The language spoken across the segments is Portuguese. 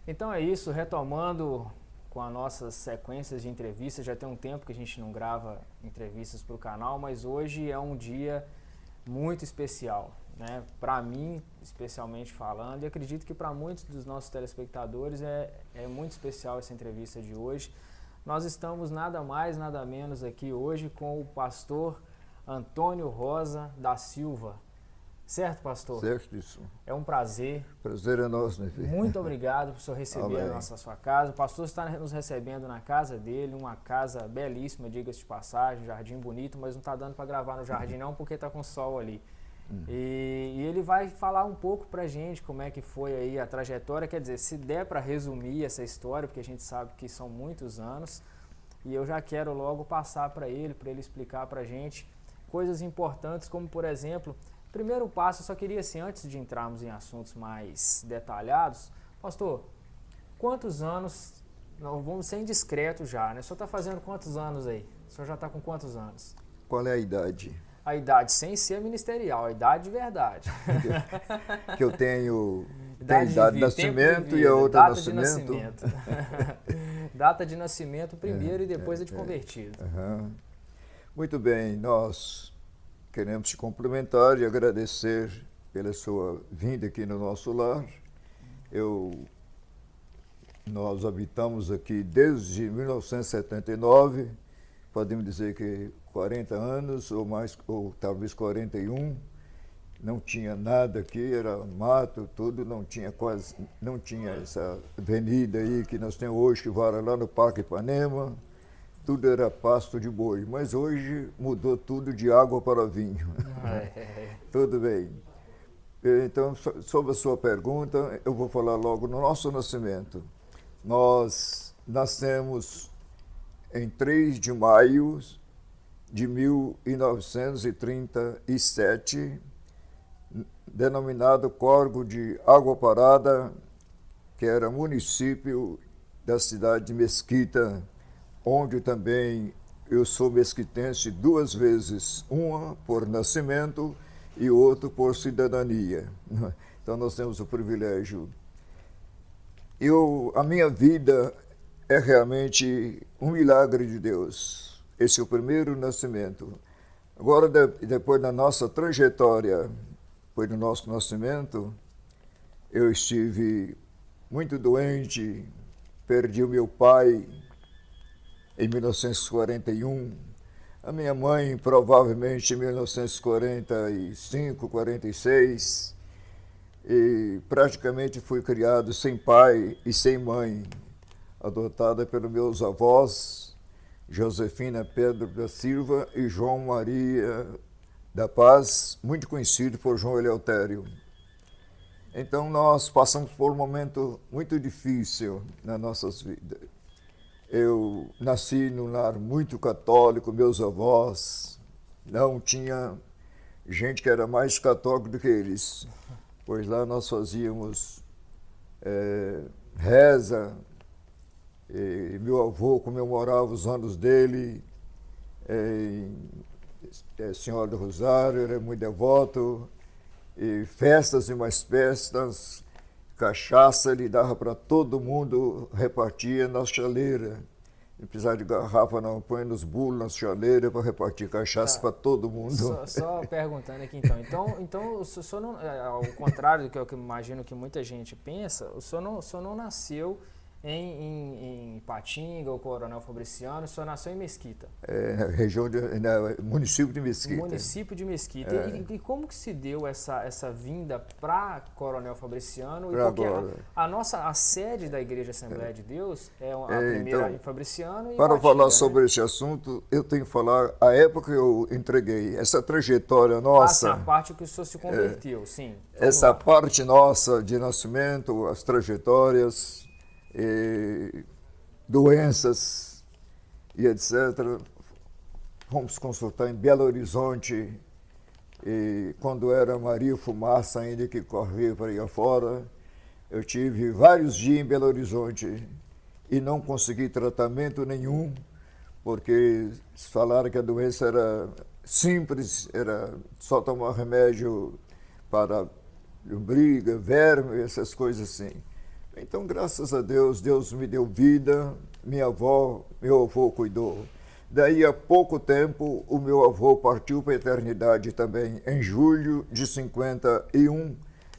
Então é isso, retomando com as nossas sequências de entrevistas, já tem um tempo que a gente não grava entrevistas para o canal, mas hoje é um dia muito especial, né? Para mim, especialmente falando, e acredito que para muitos dos nossos telespectadores é muito especial essa entrevista de hoje. Nós estamos nada mais, nada menos aqui hoje com o pastor Antônio Rosa da Silva. Certo, pastor? Certíssimo. É um prazer. Prazer é nosso, né, filho? Muito obrigado por o senhor receber a sua casa. O pastor está nos recebendo na casa dele, uma casa belíssima, diga-se de passagem, jardim bonito, mas não está dando para gravar no jardim não, porque está com sol ali. E ele vai falar um pouco pra gente como é que foi aí a trajetória, quer dizer, se der para resumir essa história, porque a gente sabe que são muitos anos, e eu já quero logo passar para ele explicar pra gente coisas importantes, como por exemplo, primeiro passo, eu só queria assim, antes de entrarmos em assuntos mais detalhados, pastor, quantos anos, não, vamos ser indiscretos já, né? O senhor está fazendo quantos anos aí? O senhor já está com quantos anos? Qual é a idade? A idade sem ser ministerial, a idade de verdade. Que eu tenho idade de nascimento e a outra data nascimento. De nascimento. Data de nascimento primeiro e depois a de convertido. Muito bem, nós queremos te cumprimentar e agradecer pela sua vinda aqui no nosso lar. Nós habitamos aqui desde 1979, podemos dizer que 40 anos ou mais, ou talvez 41. Não tinha nada aqui, era mato, tudo, não tinha essa avenida aí que nós temos hoje, que vai lá no Parque Ipanema. Tudo era pasto de boi, mas hoje mudou tudo de água para vinho. Tudo bem. Então, sobre a sua pergunta, eu vou falar logo no nosso nascimento. Nós nascemos em 3 de maio de 1937, denominado Córrego de Água Parada, que era município da cidade de Mesquita, onde também eu sou mesquitense 2 vezes, uma por nascimento e outra por cidadania. Então nós temos o privilégio. A minha vida é realmente um milagre de Deus. Esse é o primeiro nascimento. Agora, depois da nossa trajetória, depois do nosso nascimento, eu estive muito doente, perdi o meu pai em 1941, a minha mãe provavelmente em 1945, 46, e praticamente fui criado sem pai e sem mãe, adotada pelos meus avós, Josefina Pedro da Silva e João Maria da Paz, muito conhecido por João Eleutério. Então nós passamos por um momento muito difícil nas nossas vidas. Eu nasci num lar muito católico, meus avós, não tinha gente que era mais católico do que eles, pois lá nós fazíamos reza, e meu avô comemorava os anos dele, Senhora do Rosário, era muito devoto, e festas e mais festas, cachaça ele dava para todo mundo, repartia na chaleira. Não precisava de garrafa não, põe nos bulos, nas chaleiras para repartir cachaça para todo mundo. Só perguntando aqui então o senhor não, ao contrário do que eu imagino que muita gente pensa, o senhor não nasceu em Ipatinga ou Coronel Fabriciano, o senhor nasceu em Mesquita. Município de Mesquita. Município de Mesquita. E como que se deu essa vinda para Coronel Fabriciano? Porque a sede da Igreja Assembleia de Deus é a primeira em Fabriciano. Para Ipatinga, falar sobre esse assunto, eu tenho que falar a época que eu entreguei, essa trajetória nossa. A parte que o senhor se converteu, sim. Essa parte nossa de nascimento, as trajetórias, doenças e etc. Fomos consultar em Belo Horizonte, e quando era Maria Fumaça ainda que corria para ir afora, eu tive vários dias em Belo Horizonte e não consegui tratamento nenhum, porque falaram que a doença era simples, era só tomar remédio para lombriga, verme, essas coisas assim. Então, graças a Deus, Deus me deu vida, minha avó, meu avô cuidou. Daí a pouco tempo, o meu avô partiu para a eternidade também. Em julho de 51,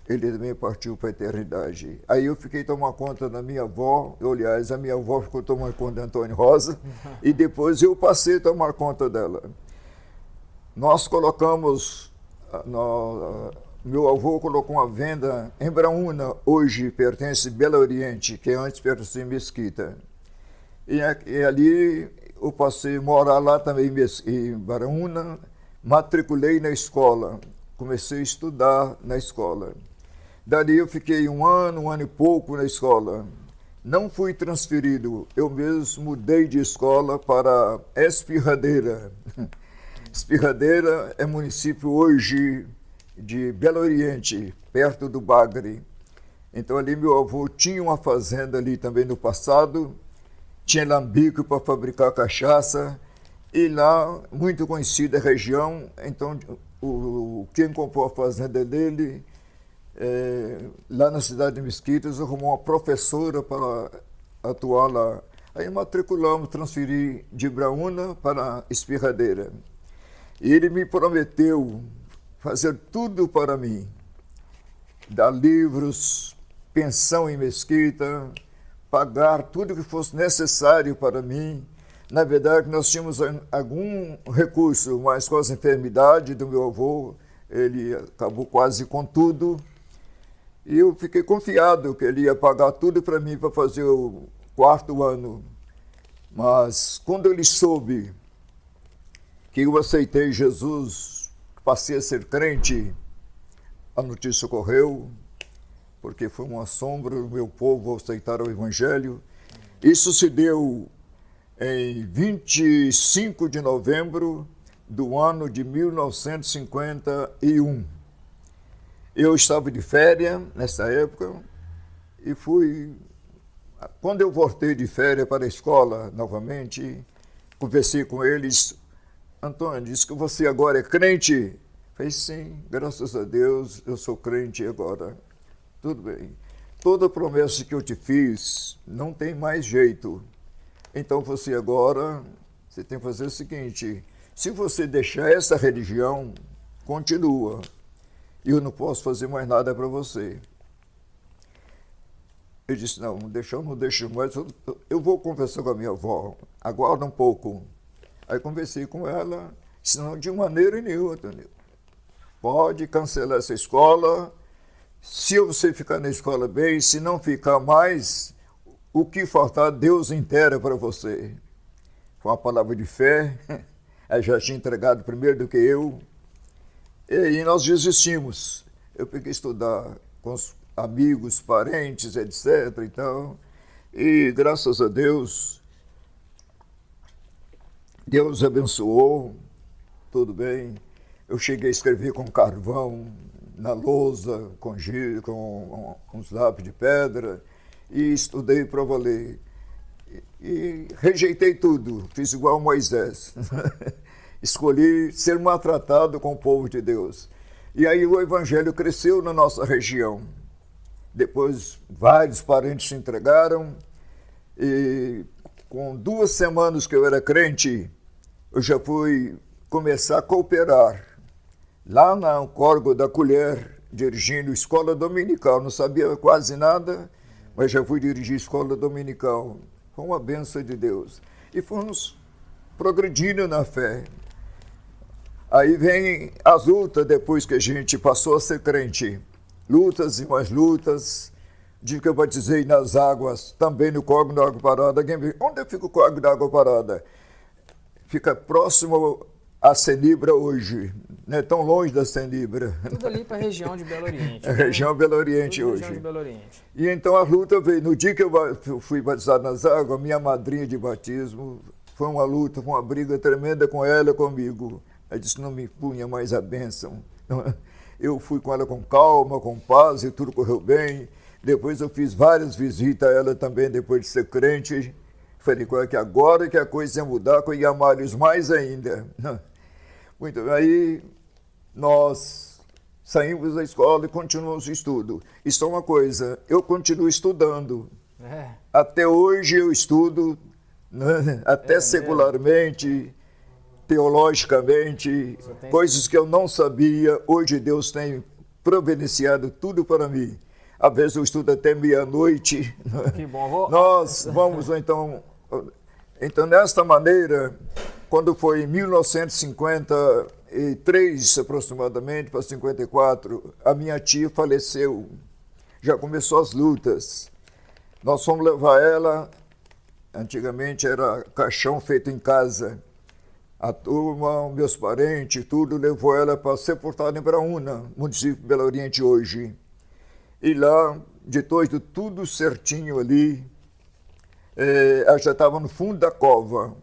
ele também partiu para a eternidade. Aí eu fiquei tomando conta da minha avó, aliás, a minha avó ficou tomando conta de Antônio Rosa, e depois eu passei a tomar conta dela. Nós colocamos, meu avô colocou uma venda em Braúna, hoje pertence a Belo Oriente, que antes pertencia a Mesquita. E ali eu passei a morar lá também em Braúna, matriculei na escola, comecei a estudar na escola. Dali eu fiquei um ano e pouco na escola. Não fui transferido, eu mesmo mudei de escola para Espirradeira. Espirradeira é município hoje de Belo Oriente, perto do Bagre. Então ali meu avô tinha uma fazenda ali também no passado, tinha lambique para fabricar cachaça, e lá, muito conhecida a região, então quem comprou a fazenda dele, lá na cidade de Mesquitas, arrumou uma professora para atuar lá. Aí matriculamos, transferi de Braúna para Espirradeira. E ele me prometeu fazer tudo para mim, dar livros, pensão em Mesquita, pagar tudo que fosse necessário para mim. Na verdade, nós tínhamos algum recurso, mas com as enfermidades do meu avô, ele acabou quase com tudo. E eu fiquei confiado que ele ia pagar tudo para mim para fazer o 4º ano. Mas quando ele soube que eu aceitei Jesus, passei a ser crente, a notícia correu, porque foi um assombro o meu povo aceitar o Evangelho. Isso se deu em 25 de novembro do ano de 1951. Eu estava de férias nessa época e fui... Quando eu voltei de férias para a escola novamente, conversei com eles. Antônio, disse que você agora é crente? Falei, sim, graças a Deus, eu sou crente agora. Tudo bem. Toda promessa que eu te fiz não tem mais jeito. Então você agora, você tem que fazer o seguinte, se você deixar essa religião, continua. Eu não posso fazer mais nada para você. Ele disse, não deixo mais, eu vou conversar com a minha avó, aguarda um pouco. Aí conversei com ela, disse, não, de maneira nenhuma, Antônio. Pode cancelar essa escola, se você ficar na escola bem, se não ficar mais, o que faltar, Deus inteira para você. Foi uma palavra de fé, ela já tinha entregado primeiro do que eu, e nós desistimos. Eu peguei a estudar com os amigos, parentes, etc. Então, e graças a Deus, Deus abençoou, tudo bem. Eu cheguei a escrever com carvão, na lousa, com uns lápis de pedra, e estudei para valer. E rejeitei tudo, fiz igual Moisés. Escolhi ser maltratado com o povo de Deus. E aí o evangelho cresceu na nossa região. Depois vários parentes se entregaram, e com 2 semanas que eu era crente, eu já fui começar a cooperar. Lá no Córrego da Colher, dirigindo escola dominical. Não sabia quase nada, mas já fui dirigir escola dominical. Foi uma bênção de Deus. E fomos progredindo na fé. Aí vem as lutas depois que a gente passou a ser crente. Lutas e mais lutas. De que eu batizei nas águas, também no Córrego da Água Parada. Onde fica o Córrego da Água Parada? Fica próximo a Senibra hoje, não é tão longe da Senibra. Tudo ali para a região de Belo Oriente. A região Belo Oriente hoje. Região de Belo Oriente. E então a luta veio. No dia que eu fui batizado nas águas, minha madrinha de batismo, foi uma luta, foi uma briga tremenda com ela, comigo. Ela disse que não me punha mais a bênção. Eu fui com ela com calma, com paz, e tudo correu bem. Depois eu fiz várias visitas a ela também, depois de ser crente. Falei com ela que agora que a coisa ia mudar, que eu ia amar eles mais ainda. Muito bem. Aí nós saímos da escola e continuamos o estudo. Isso é uma coisa, eu continuo estudando. Até hoje eu estudo, né? Até secularmente, teologicamente, coisas que eu não sabia, hoje Deus tem providenciado tudo para mim. Às vezes eu estudo até meia-noite. Que bom. Nós vamos então, desta maneira, quando foi em 1953 aproximadamente, para 54, a minha tia faleceu, já começou as lutas. Nós fomos levar ela, antigamente era caixão feito em casa. A turma, meus parentes, tudo, levou ela para sepultada em Braúna, município de Belo Oriente hoje. E lá, depois de tudo certinho ali, ela já estava no fundo da cova.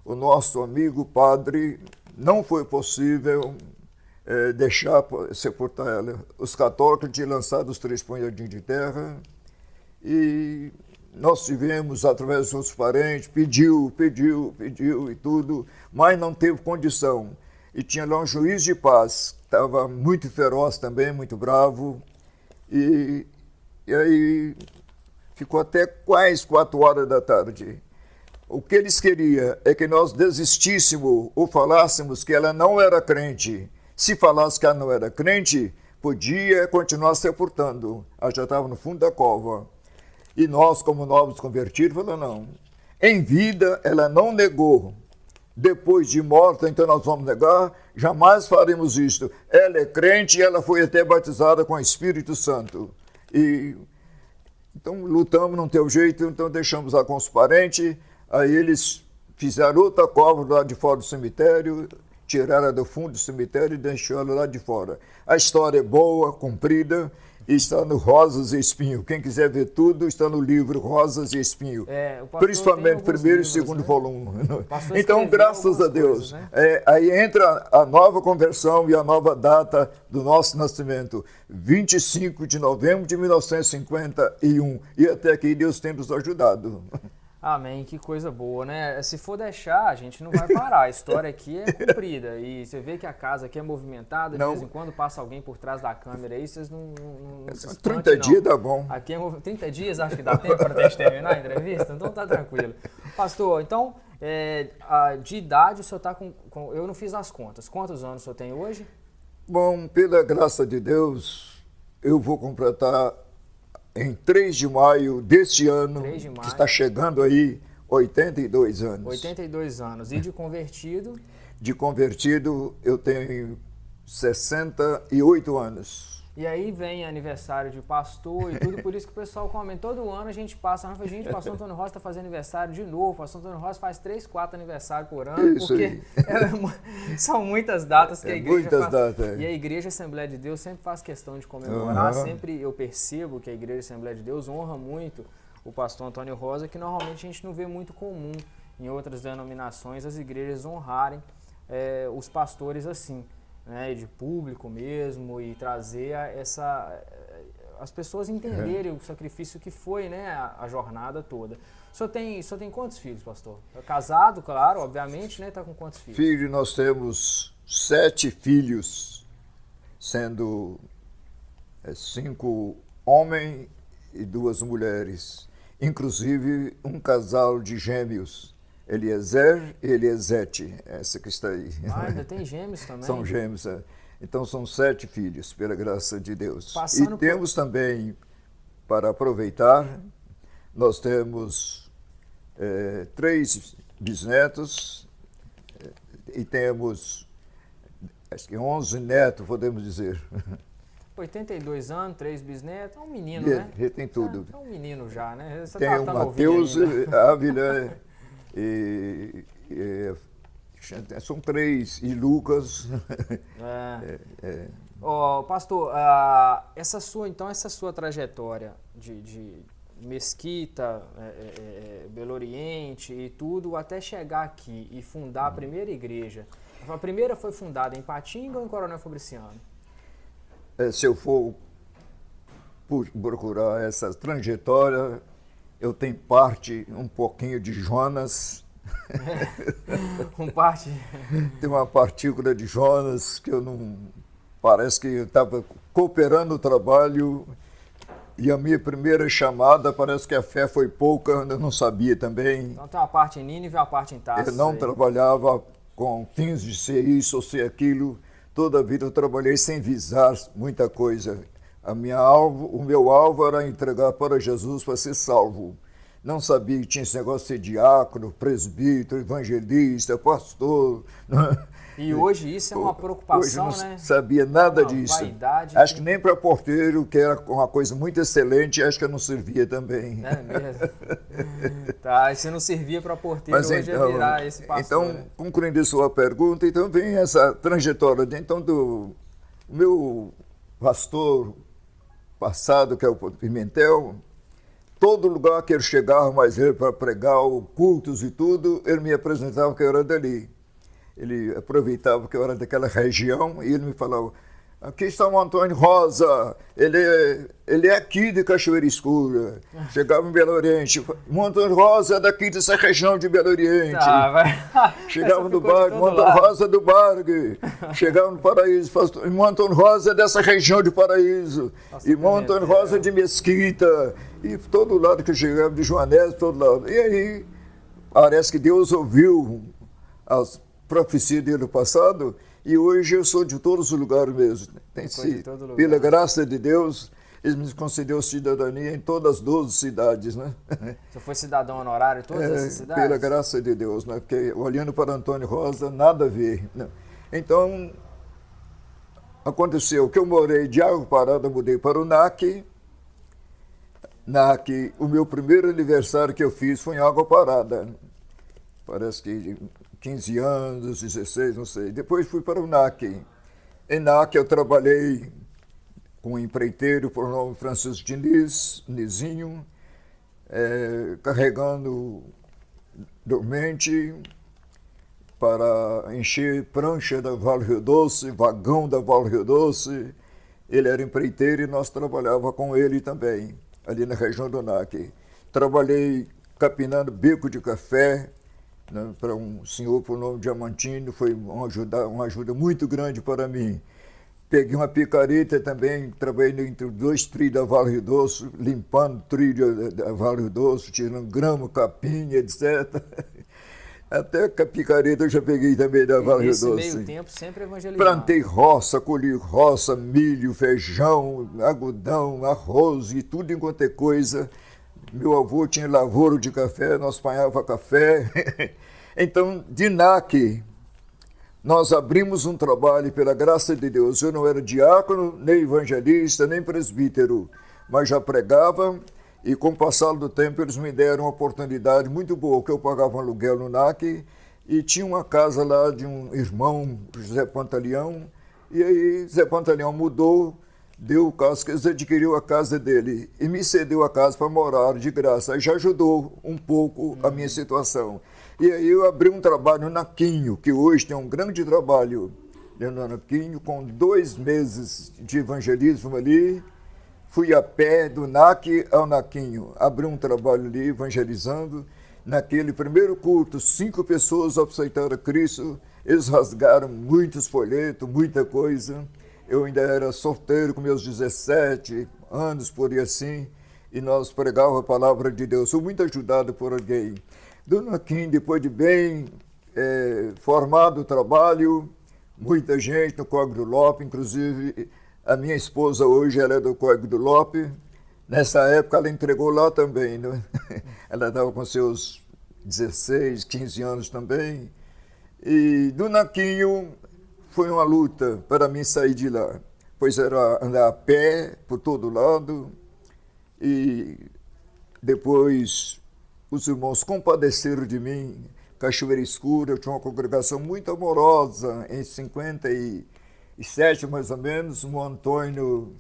O nosso amigo padre, não foi possível deixar sepultar ela. Os católicos tinham lançado os 3 punhadinhos de terra e nós tivemos, através dos nossos parentes, pediu e tudo, mas não teve condição. E tinha lá um juiz de paz, que estava muito feroz também, muito bravo, e aí ficou até quase 4 horas da tarde. O que eles queriam é que nós desistíssemos ou falássemos que ela não era crente. Se falasse que ela não era crente, podia continuar sepultando. Ela já estava no fundo da cova. E nós, como novos convertidos, falamos, não. Em vida, ela não negou. Depois de morta, então nós vamos negar, jamais faremos isto. Ela é crente e ela foi até batizada com o Espírito Santo. E então lutamos, não teve jeito, então deixamos lá com os parentes. Aí eles fizeram outra cova lá de fora do cemitério, tiraram ela do fundo do cemitério e deixaram ela lá de fora. A história é boa, comprida, e está no Rosas e Espinho. Quem quiser ver tudo, está no livro Rosas e Espinho. Principalmente primeiro e segundo volume. Então, graças a Deus. Coisas, né? Aí entra a nova conversão e a nova data do nosso nascimento. 25 de novembro de 1951. E até aqui Deus tem nos ajudado. Amém, que coisa boa, né? Se for deixar, a gente não vai parar. A história aqui é comprida. E você vê que a casa aqui é movimentada, de vez em quando passa alguém por trás da câmera aí, vocês não se espantam, 30 dias dá bom. Aqui é 30 dias, acho que dá tempo para a gente terminar a entrevista? Então tá tranquilo. Pastor, então, de idade o senhor está com... Eu não fiz as contas. Quantos anos o senhor tem hoje? Bom, pela graça de Deus, eu vou completar... Em 3 de maio deste ano, que está chegando aí, 82 anos. 82 anos. E de convertido? De convertido, eu tenho 68 anos. E aí vem aniversário de pastor e tudo, por isso que o pessoal comenta. Todo ano a gente passa, gente, o pastor Antônio Rosa está fazendo aniversário de novo. O pastor Antônio Rosa faz 3, 4 aniversários por ano, isso porque são muitas datas que a igreja faz. E a Igreja Assembleia de Deus sempre faz questão de comemorar. Sempre eu percebo que a Igreja Assembleia de Deus honra muito o pastor Antônio Rosa, que normalmente a gente não vê muito comum em outras denominações as igrejas honrarem os pastores assim. Né, de público mesmo, e trazer as pessoas entenderem o sacrifício que foi, né, a jornada toda. O senhor tem quantos filhos, pastor? É casado, claro, obviamente, né? Está com quantos filhos? Filhos, nós temos 7 filhos, sendo 5 homens e 2 mulheres. Inclusive um casal de gêmeos. Eliezer e Eliezete, essa que está aí. Ainda tem gêmeos também? São gêmeos, Então são 7 filhos, pela graça de Deus. E temos também, para aproveitar, nós temos 3 bisnetos e temos, acho que 11 netos, podemos dizer. 82 anos, 3 bisnetos, é um menino, né? Tem tudo. É um menino já, né? Você tem o Mateus, Ávila... são 3, e Lucas. Pastor, essa sua trajetória de Mesquita, Belo Oriente e tudo, até chegar aqui e fundar a primeira igreja. A primeira foi fundada em Patinga ou em Coronel Fabriciano? Se eu for procurar essa trajetória, eu tenho parte, um pouquinho de Jonas. Tem uma partícula de Jonas que eu não parece que eu estava cooperando no trabalho e a minha primeira chamada, parece que a fé foi pouca, eu não sabia também. Então tem uma parte em Nínive e uma parte em Tarso. Eu não trabalhava com fins de ser isso ou ser aquilo. Toda a vida eu trabalhei sem visar muita coisa. O meu alvo era entregar para Jesus para ser salvo. Não sabia que tinha esse negócio de ser diácono, presbítero, evangelista, pastor. E hoje isso é uma preocupação, hoje né? Não sabia nada disso. Vaidade, acho que nem para porteiro, que era uma coisa muito excelente, acho que eu não servia também. É mesmo? Tá, e você não servia para porteiro, mas hoje então, é virar esse pastor. Então, né? concluindo a sua pergunta, então vem essa trajetória então do meu pastor passado, que é o Pimentel. Todo lugar que ele chegava mais ele para pregar, cultos e tudo, ele me apresentava que eu era dali. Ele aproveitava que eu era daquela região e ele me falava: aqui está o Antônio Rosa, ele é aqui de Cachoeira Escura. Chegava em Belo Oriente, o Antônio Rosa é daqui dessa região de Belo Oriente. Chegava no Bargue, o Antônio Rosa é do Bargue. Chegava no Paraíso, o Antônio Rosa é dessa região de Paraíso. Irmão Antônio Rosa é de Mesquita. E todo lado que eu chegava, de Joanés, todo lado. E aí, parece que Deus ouviu as profecias dele no passado, e hoje eu sou de todos os lugares mesmo. Pela graça de Deus, ele me concedeu cidadania em todas as 12 cidades, né? Você foi cidadão honorário em todas essas cidades? Pela graça de Deus, né? Porque olhando para Antônio Rosa, nada a ver. Né? Então, aconteceu que eu morei de Água Parada, mudei para o NAC. O meu primeiro aniversário que eu fiz foi em Água Parada. Parece que 15 anos, 16, não sei. Depois fui para o NAC. Em NAC eu trabalhei com um empreiteiro por nome Francisco Diniz, Nizinho, carregando dormente para encher prancha da Vale Rio Doce, vagão da Vale Rio Doce. Ele era empreiteiro e nós trabalhávamos com ele também, ali na região do NAC. Trabalhei capinando beco de café, né, para um senhor por nome Diamantino, foi uma ajuda muito grande para mim. Peguei uma picareta também, trabalhei entre os 2 trilhos da Vale Rio Doce, limpando trilho da Vale Rio Doce, tirando grama, capim, etc. Até a picareta eu já peguei também da Vale Rio Doce. Nesse meio tempo, sempre evangelizando. Plantei roça, colhi roça, milho, feijão, algodão, arroz e tudo enquanto é coisa. Meu avô tinha lavoura de café, nós apanhávamos café. Então, de NAC, nós abrimos um trabalho pela graça de Deus. Eu não era diácono, nem evangelista, nem presbítero, mas já pregava. E com o passar do tempo, eles me deram uma oportunidade muito boa, que eu pagava um aluguel no NAC, e tinha uma casa lá de um irmão, José Pantaleão, e aí José Pantaleão mudou, deu o caso que eles adquiriu a casa dele, e me cedeu a casa para morar de graça. Aí já ajudou um pouco a minha situação. E aí eu abri um trabalho no Naquinho, que hoje tem um grande trabalho no Naquinho, com 2 meses de evangelismo ali. Fui a pé do NAC ao Naquinho, abri um trabalho ali evangelizando. Naquele primeiro culto, 5 pessoas aceitaram Cristo, eles rasgaram muitos folhetos, muita coisa. Eu ainda era solteiro com meus 17 anos, por aí assim, e nós pregávamos a palavra de Deus. Fui muito ajudado por alguém. Do Naquinho, depois de bem formado o trabalho, muita gente no Código do Lope, inclusive a minha esposa hoje ela é do Código do Lope. Nessa época ela entregou lá também, né? Ela estava com seus 16, 15 anos também. E do Naquinho foi uma luta para mim sair de lá, pois era andar a pé por todo lado. E depois os irmãos compadeceram de mim. Cachoeira Escura, eu tinha uma congregação muito amorosa, em 57 mais ou menos, o Antônio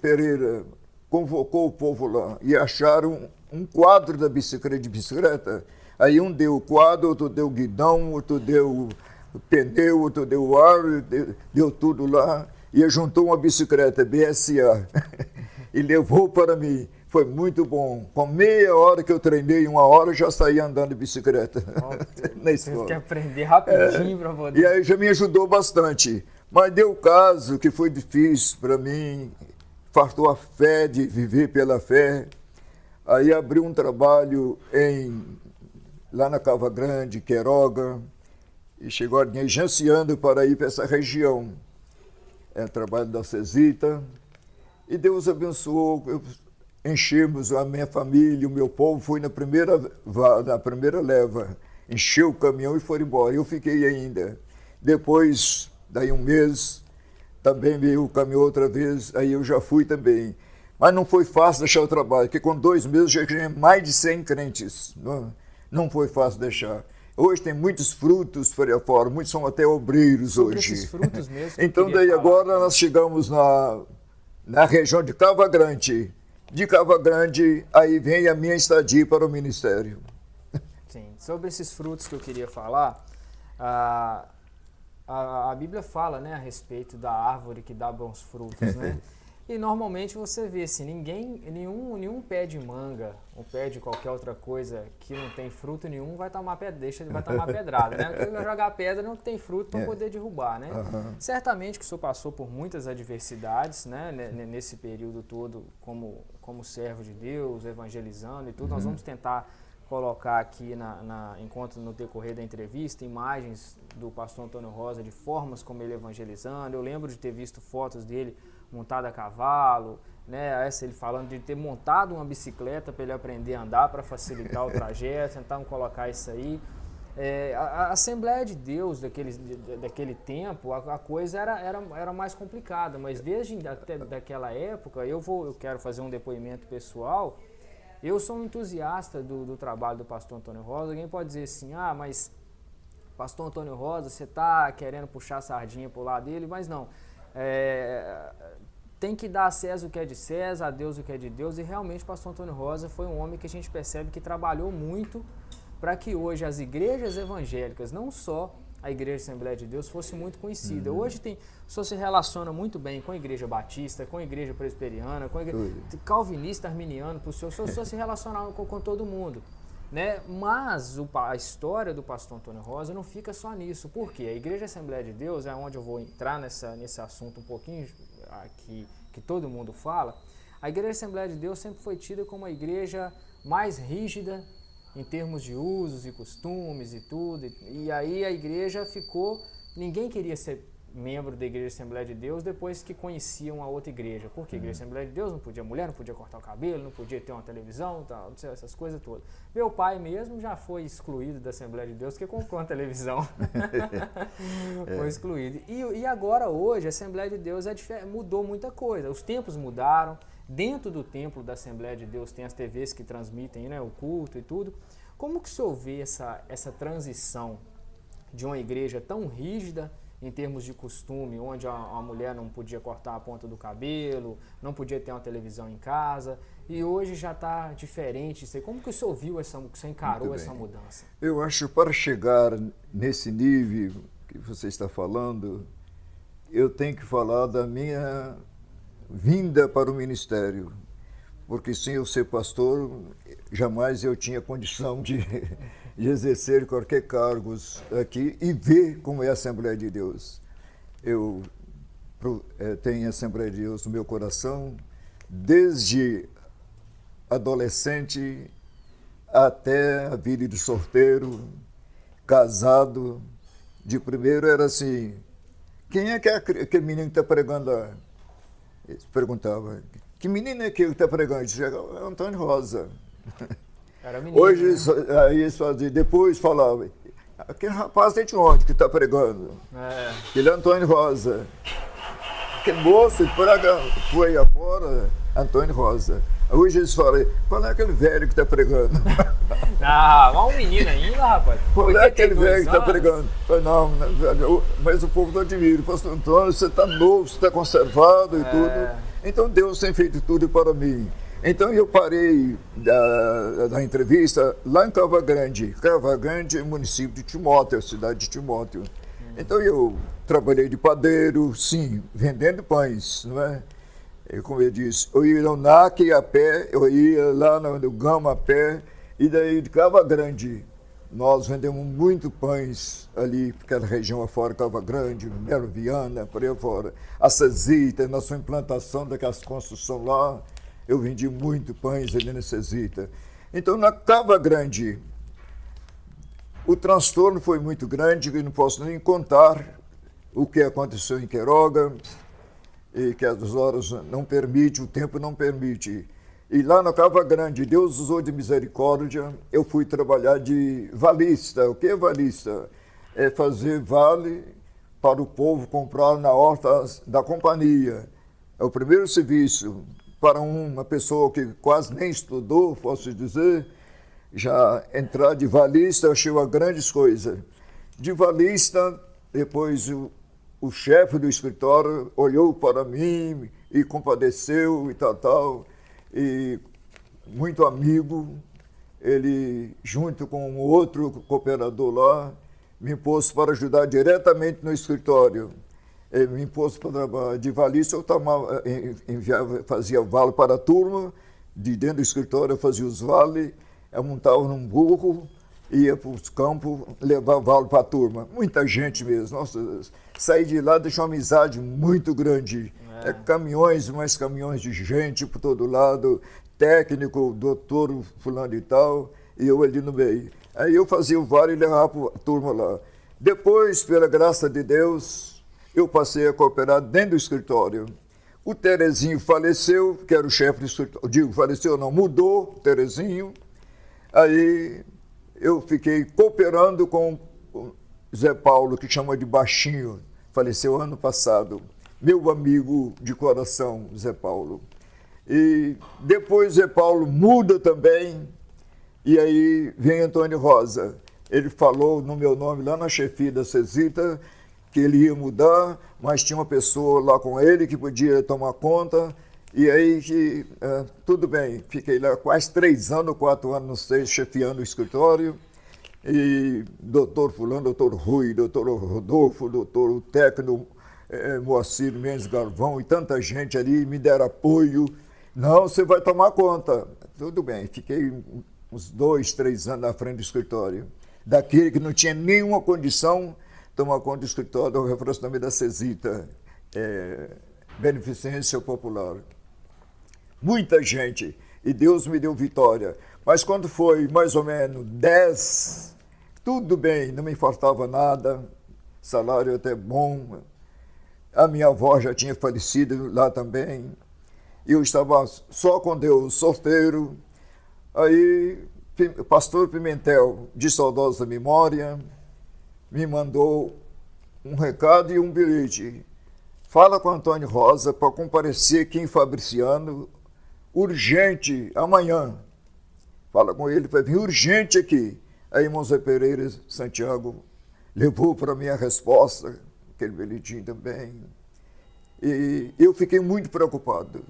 Pereira convocou o povo lá e acharam um quadro da bicicleta. Aí um deu o quadro, outro deu o guidão, outro deu o pneu, outro deu o ar, deu tudo lá, e juntou uma bicicleta BSA e levou para mim. Foi muito bom. Com meia hora que eu treinei, 1 hora, eu já saí andando de bicicleta na escola. Teve que aprender rapidinho para poder. E aí já me ajudou bastante, Mas deu o caso que foi difícil para mim, faltou a fé de viver pela fé. Aí abri um trabalho lá na Cava Grande, Queiroga, e chegou alguém agenciando para ir para essa região. É o trabalho da Cesita. E Deus abençoou, enchemos a minha família, o meu povo, foi na primeira leva, encheu o caminhão e foram embora. Eu fiquei ainda. Depois, daí um mês, também veio o caminhão outra vez, aí eu já fui também. Mas não foi fácil deixar o trabalho, porque com 2 meses já tinha mais de 100 crentes. Não foi fácil deixar. Hoje tem muitos frutos por aí fora, muitos são até obreiros sobre hoje. Esses frutos mesmo. Então daí agora nós chegamos na região de Cava Grande. De Cava Grande, aí vem a minha estadia para o ministério. Sim, sobre esses frutos que eu queria falar, a Bíblia fala, né, a respeito da árvore que dá bons frutos, né? E normalmente você vê assim, nenhum pé de manga, ou pé de qualquer outra coisa que não tem fruto nenhum vai tomar pedrada, né? Porque vai jogar pedra não tem fruto para poder derrubar, né? Certamente que o senhor passou por muitas adversidades, né? Nesse período todo como servo de Deus, evangelizando e tudo. Nós vamos tentar colocar aqui enquanto no decorrer da entrevista imagens do pastor Antônio Rosa de formas como ele evangelizando. Eu lembro de ter visto fotos dele montado a cavalo, né? Ele falando de ter montado uma bicicleta para ele aprender a andar, para facilitar o trajeto, tentamos colocar isso aí. A Assembleia de Deus daquele tempo, a coisa era mais complicada, mas até daquela época, eu quero fazer um depoimento pessoal. Eu sou um entusiasta do trabalho do pastor Antônio Rosa. Alguém pode dizer assim, mas pastor Antônio Rosa, você está querendo puxar a sardinha para o lado dele, mas não. Tem que dar a César o que é de César, a Deus o que é de Deus, e realmente o pastor Antônio Rosa foi um homem que a gente percebe que trabalhou muito para que hoje as igrejas evangélicas, não só a Igreja Assembleia de Deus, fosse muito conhecida. Hoje o senhor se relaciona muito bem com a Igreja Batista, com a Igreja Presbiteriana, com a Igreja Calvinista, Arminiano, o senhor se relaciona com todo mundo. Né? Mas a história do pastor Antônio Rosa não fica só nisso. Por quê? A Igreja Assembleia de Deus, é onde eu vou entrar nesse assunto um pouquinho aqui, que todo mundo fala. A Igreja Assembleia de Deus sempre foi tida como a igreja mais rígida em termos de usos e costumes e tudo. E aí a igreja ninguém queria ser membro da Igreja Assembleia de Deus depois que conheciam a outra igreja. Porque a Igreja Assembleia de Deus não podia mulher, não podia cortar o cabelo, não podia ter uma televisão, tal, essas coisas todas. Meu pai mesmo já foi excluído da Assembleia de Deus porque comprou uma televisão. Foi excluído. E agora, hoje, a Assembleia de Deus mudou muita coisa. Os tempos mudaram. Dentro do templo da Assembleia de Deus tem as TVs que transmitem, né, o culto e tudo. Como que o senhor vê essa transição de uma igreja tão rígida em termos de costume, onde a mulher não podia cortar a ponta do cabelo, não podia ter uma televisão em casa, e hoje já está diferente isso aí? Como que o senhor viu, o senhor encarou essa mudança? Eu acho que para chegar nesse nível que você está falando, eu tenho que falar da minha vinda para o ministério, porque sem eu ser pastor, jamais eu tinha condição de exercer qualquer cargo aqui e ver como é a Assembleia de Deus. Eu tenho a Assembleia de Deus no meu coração, desde adolescente até a vida de solteiro, casado. De primeiro era assim, quem é que é aquele menino que está pregando lá? Eles perguntavam, que menino é que está pregando? Chegava, é Antônio Rosa. Era menino, hoje, né? Aí eles faziam, depois falavam, aquele rapaz é de onde que está pregando? Ele é Antônio Rosa. Aquele moço que prega foi afora, Antônio Rosa. Hoje eles falam, qual é aquele velho que está pregando? Mas um menino ainda, rapaz. Qual é aquele velho que está pregando? Falei, não, mas o povo não admira. Pastor Antônio, você está novo, você está conservado e tudo. Então Deus tem feito tudo para mim. Então eu parei da entrevista lá em Cava Grande. Cava Grande é município de Timóteo, cidade de Timóteo. Então eu trabalhei de padeiro, sim, vendendo pães, não é? E, como eu disse, eu ia no NAC a pé, eu ia lá no Gama a pé, e daí de Cava Grande, nós vendemos muito pães ali, aquela região afora, Cava Grande, Melo Viana, por aí fora. A Cesita, na sua implantação daquelas construções lá, eu vendi muito pães ali na Cesita. Então, na Cava Grande, o transtorno foi muito grande, que não posso nem contar o que aconteceu em Queiroga, e que as horas não permitem, o tempo não permite. E lá na Cava Grande, Deus usou de misericórdia, eu fui trabalhar de valista. O que é valista? É fazer vale para o povo comprar na horta da companhia. É o primeiro serviço para uma pessoa que quase nem estudou, posso dizer, já entrar de valista, eu achei uma grande coisa. De valista, depois o chefe do escritório olhou para mim e compadeceu e tal. E muito amigo, ele, junto com outro cooperador lá, me pôs para ajudar diretamente no escritório. Ele me pôs para trabalhar de valista, eu fazia vale para a turma, de dentro do escritório eu fazia os vales, eu montava num burro, ia para os campos, levava vale para a turma. Muita gente mesmo, nossa, saí de lá, deixou uma amizade muito grande. Caminhões, mais caminhões de gente por todo lado, técnico, doutor, fulano e tal, e eu ali no meio. Aí eu fazia o vale e levava a turma lá. Depois, pela graça de Deus, eu passei a cooperar dentro do escritório. O Terezinho faleceu, que era o chefe do escritório. Digo, faleceu não, mudou, Terezinho. Aí eu fiquei cooperando com o Zé Paulo, que chama de Baixinho, faleceu ano passado. Meu amigo de coração, Zé Paulo. E depois Zé Paulo muda também, e aí vem Antônio Rosa. Ele falou no meu nome lá na chefia da Cesita, que ele ia mudar, mas tinha uma pessoa lá com ele que podia tomar conta, e aí tudo bem, fiquei lá quase 3 anos, 4 anos, não sei, chefiando o escritório, e doutor fulano, doutor Rui, doutor Rodolfo, doutor técnico, Moacir Mendes Galvão e tanta gente ali me deram apoio. Não, você vai tomar conta. Tudo bem, fiquei uns 2, 3 anos na frente do escritório. Daquele que não tinha nenhuma condição de tomar conta do escritório do reflorestamento da Cesita, Beneficência Popular. Muita gente, e Deus me deu vitória. Mas quando foi mais ou menos 10, tudo bem, não me faltava nada, salário até bom. A minha avó já tinha falecido lá também. Eu estava só com Deus, solteiro. Aí, o pastor Pimentel, de saudosa memória, me mandou um recado e um bilhete. Fala com Antônio Rosa para comparecer aqui em Fabriciano, urgente, amanhã. Fala com ele para vir urgente aqui. Aí, irmão Zé Pereira Santiago levou para mim a resposta, aquele bilhetinho também. E eu fiquei muito preocupado.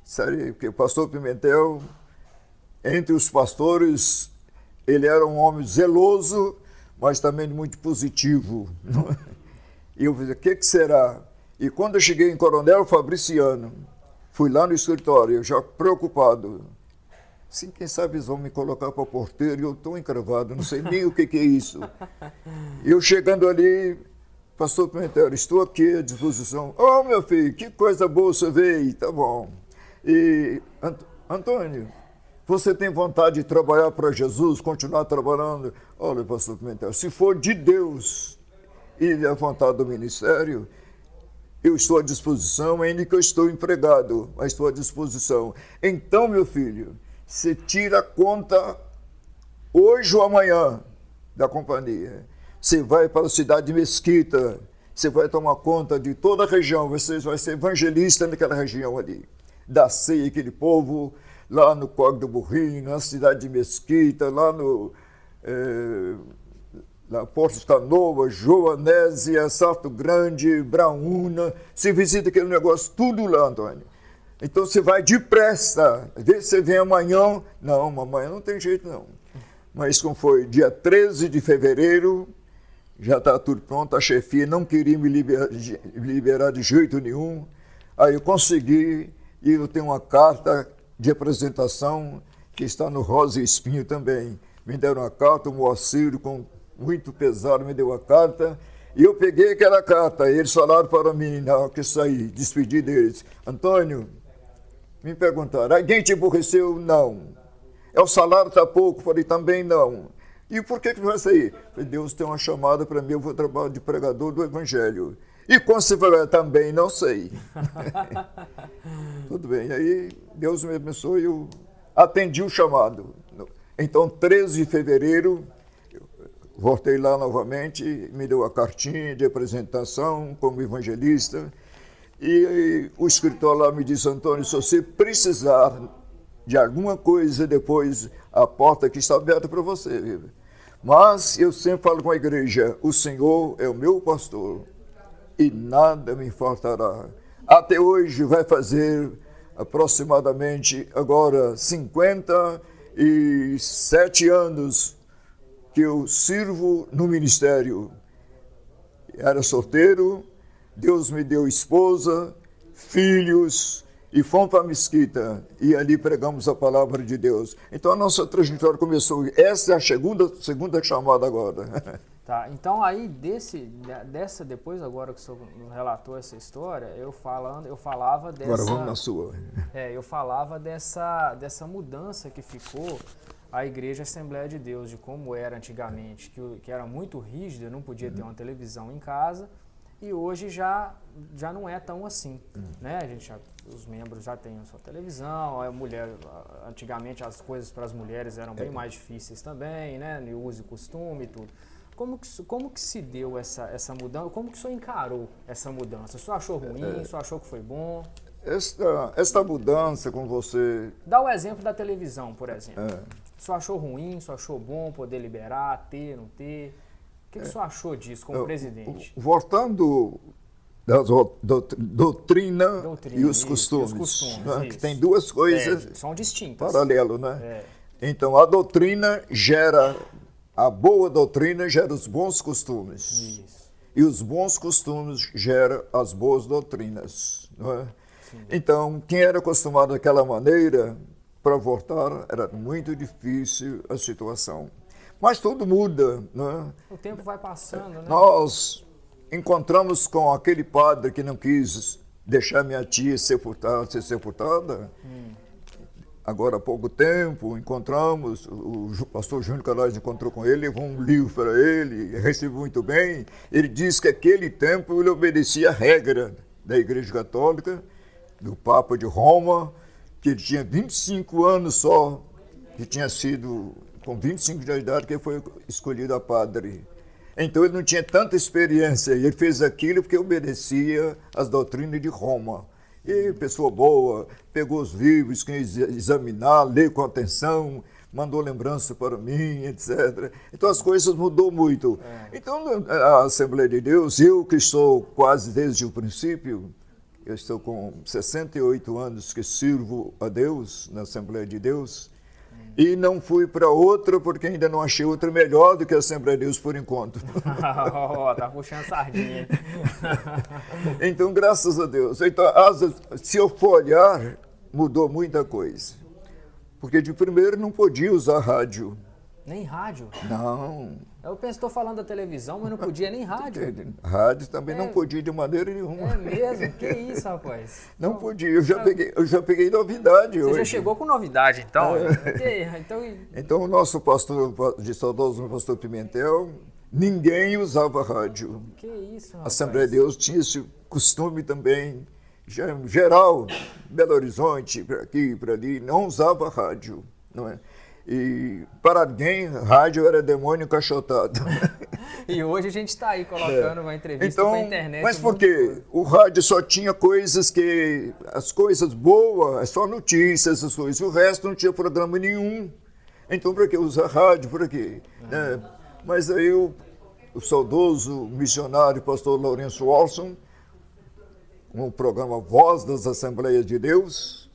Sério, porque o pastor Pimentel, entre os pastores, ele era um homem zeloso, mas também muito positivo. E eu falei, o que será? E quando eu cheguei em Coronel Fabriciano, fui lá no escritório, eu já preocupado. Assim, quem sabe eles vão me colocar para porteiro e eu estou encravado, não sei nem o que é isso. Eu chegando ali, pastor Pimentel, estou aqui à disposição. Oh, meu filho, que coisa boa você veio, tá bom. E, Antônio, você tem vontade de trabalhar para Jesus, continuar trabalhando? Olha, pastor Pimentel, se for de Deus e a vontade do ministério, eu estou à disposição, ainda que eu estou empregado, mas estou à disposição. Então, meu filho, você tira a conta hoje ou amanhã da companhia. Você vai para a cidade de Mesquita, você vai tomar conta de toda a região, você vai ser evangelista naquela região ali. Da ceia, aquele povo, lá no Córrego do Burrinho, na cidade de Mesquita, lá no Porto Canoa, Joanésia, Salto Grande, Braúna. Você visita aquele negócio tudo lá, Antônio. Então você vai depressa, vê se você vem amanhã. Não, amanhã não tem jeito não. Mas como foi dia 13 de fevereiro, já está tudo pronto, a chefia não queria me liberar de jeito nenhum. Aí eu consegui, e eu tenho uma carta de apresentação que está no Rosa e Espinho também. me deram uma carta, o Moacir, com muito pesado, me deu a carta, e eu peguei aquela carta, e eles falaram para mim, na hora que eu saí, despedi deles, Antônio, me perguntaram, alguém te aborreceu? Não. O salário está pouco? Falei, também não. E por que vai sair? Falei, Deus tem uma chamada para mim, eu vou trabalhar de pregador do Evangelho. E quando você vai, também não sei. Tudo bem, aí Deus me abençoou e eu atendi o chamado. Então, 13 de fevereiro, voltei lá novamente, me deu a cartinha de apresentação como evangelista. E o escritor lá me disse, Antônio, se você precisar de alguma coisa depois, a porta aqui está aberta para você. Mas eu sempre falo com a igreja, o Senhor é o meu pastor e nada me faltará. Até hoje vai fazer aproximadamente agora 57 anos que eu sirvo no ministério. Era solteiro, Deus me deu esposa, filhos, e fomos para a mesquita, e ali pregamos a palavra de Deus. Então a nossa trajetória começou, essa é a segunda chamada agora. Tá, então aí depois agora que o senhor relatou essa história, eu falava dessa... Agora vamos na sua. Eu falava dessa mudança que ficou a Igreja Assembleia de Deus, de como era antigamente, que era muito rígida, não podia ter uma televisão em casa, e hoje já não é tão assim, né? Os membros já têm a sua televisão, a mulher, antigamente as coisas para as mulheres eram bem mais difíceis também, né? No uso e costume e tudo. Como que se deu essa mudança? Como que o senhor encarou essa mudança? O senhor achou ruim? O senhor achou que foi bom? Esta mudança com você... Dá o exemplo da televisão, por exemplo. O senhor achou ruim? O senhor achou bom poder liberar, ter, não ter? O que o senhor achou disso como presidente? Voltando da doutrina e os costumes. Que tem duas coisas são distintas. Paralelo, né? Então, a doutrina a boa doutrina gera os bons costumes. Isso. E os bons costumes geram as boas doutrinas. Não é? Então, quem era acostumado daquela maneira, para voltar, era muito difícil a situação. Mas tudo muda, né? O tempo vai passando, né? Nós encontramos com aquele padre que não quis deixar minha tia ser sepultada. Agora há pouco tempo, encontramos, o pastor Júnior Calais encontrou com ele, levou um livro para ele, recebeu muito bem. Ele disse que naquele tempo ele obedecia a regra da Igreja Católica, do Papa de Roma, que ele tinha 25 anos só, que tinha sido com 25 de idade que ele foi escolhido a padre. Então ele não tinha tanta experiência, e ele fez aquilo porque obedecia às doutrinas de Roma. E pessoa boa, pegou os livros, quem examinar, lê com atenção, mandou lembrança para mim, etc. Então as coisas mudou muito. Então a Assembleia de Deus, eu que estou quase desde o princípio, eu estou com 68 anos que sirvo a Deus na Assembleia de Deus, e não fui para outra porque ainda não achei outra melhor do que a Assembleia de Deus por enquanto. Tá puxando sardinha. Então, graças a Deus. Então, se eu for olhar, mudou muita coisa. Porque de primeiro não podia usar rádio. Nem rádio? Não. Eu penso, estou falando da televisão, mas não podia nem rádio. Rádio também não podia de maneira nenhuma. É mesmo? Que isso, rapaz? Não podia. Eu já peguei novidade hoje. Você já chegou com novidade, então? Então, o nosso pastor, de saudoso pastor Pimentel, ninguém usava rádio. Que isso, rapaz? A Assembleia de Deus tinha esse costume também, geral, Belo Horizonte, para aqui, para ali, não usava rádio, não é? E para alguém, rádio era demônio encaixotado. E hoje a gente está aí colocando uma entrevista na internet. Mas por quê? O rádio só tinha as coisas boas, só notícias, essas coisas. O resto não tinha programa nenhum. Então, para que usar rádio? Para quê? Mas aí o saudoso missionário pastor Lourenço Olson, com o programa Voz das Assembleias de Deus,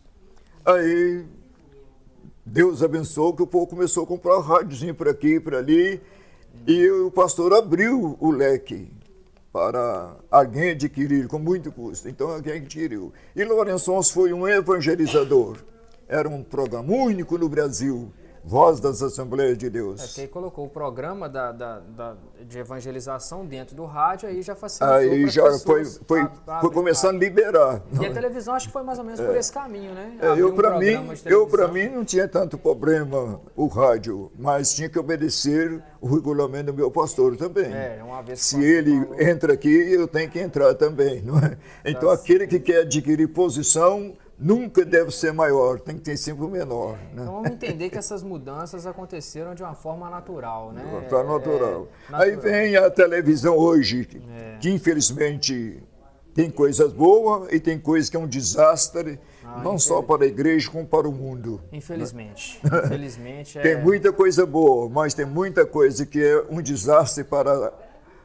aí Deus abençoou que o povo começou a comprar um rádiozinho por aqui, por ali, e o pastor abriu o leque para alguém adquirir com muito custo. Então alguém adquiriu. E Lourenço foi um evangelizador. Era um programa único no Brasil, Voz das Assembleias de Deus. Porque aí colocou o programa de evangelização dentro do rádio, aí já facilitou. Aí já foi começando a liberar. E a televisão acho que foi mais ou menos por esse caminho, né? Eu para mim não tinha tanto problema o rádio, mas tinha que obedecer o regulamento do meu pastor também. Uma vez que se ele entra aqui, eu tenho que entrar também, não é? Então aquele que quer adquirir posição nunca deve ser maior, tem que ter sempre o menor. Né? Então vamos entender que essas mudanças aconteceram de uma forma natural, né? Natural. Aí vem a televisão hoje, que infelizmente tem coisas boas e tem coisas que é um desastre, não só para a igreja, como para o mundo. Infelizmente. Né? Infelizmente Tem muita coisa boa, mas tem muita coisa que é um desastre para